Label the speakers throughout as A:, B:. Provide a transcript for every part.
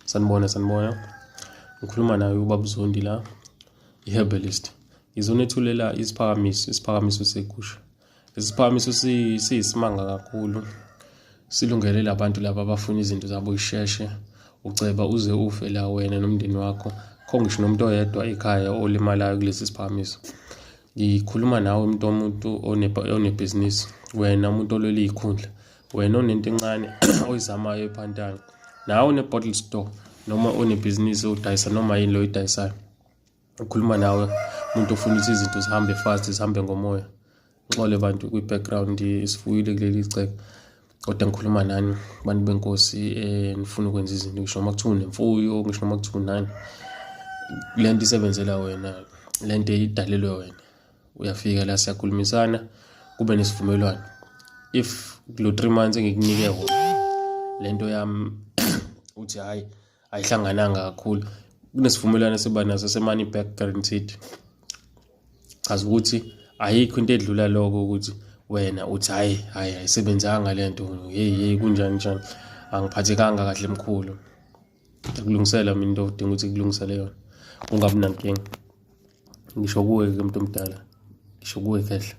A: Sanibona. Ngikhuluma naye ubaba Zondi la, i-herbalist. Ngizonethulela isiphakamiso segusha. Lesi siphakamiso siyisimanga kakhulu. Silungelele abantu laba abafuna izinto zabo zisheshe. Uceba uze ufe la wena nomndeni wakho. Kho ngisho nomuntu oyedwa ekhaya olimalayo kulesi siphakamiso. Ngikhuluma nawe umuntu onebhizinisi. Wena umuntu olwela iy'khundla. Wena onento encane oyizamayo ephantane. Nawe une-bottle store noma onebhizinisi odayisa noma yini lo oyidayisayo. Ukhuluma nawe umuntu ofuna ukuthi izinto zihambe fast, zihambe ngomoya. Ngixole bantu kwi-background sifuyile kuleli ceke. Kodwa ngikhuluma nani bantu benkosi nifuna ukwenza izinto ngisho noma kuthiwa unemfuyo, ngisho noma kuthiwa unani. Le nto isebenzela wena, le nto idalelwe wena. Uyafika la siyakhulumisana kube nesivumelwano. If kulo 3 months engikunike wona le nto yami uthi hayi ayihlangananga kakhulu, kunesivumelwano esiba naso se-money back guaranteed. Chaza ukuthi ayikho into edlula lokho ukuthi wena uthi hayi ayisebenzanga le nto, hey kunjani angiphathekanga kahle mkhulu. Ukulungisela mina into odinga ukuthi kulungisele yona, ungabi nankinga. Ngisho kuwe ke umuntu omdala, ngisho kuwe kehla.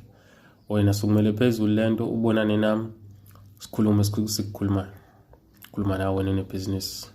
A: Wena sukumele phezulu le nto ubonane nami sikhulume sikukhuluma nawe wena nebhizinisi.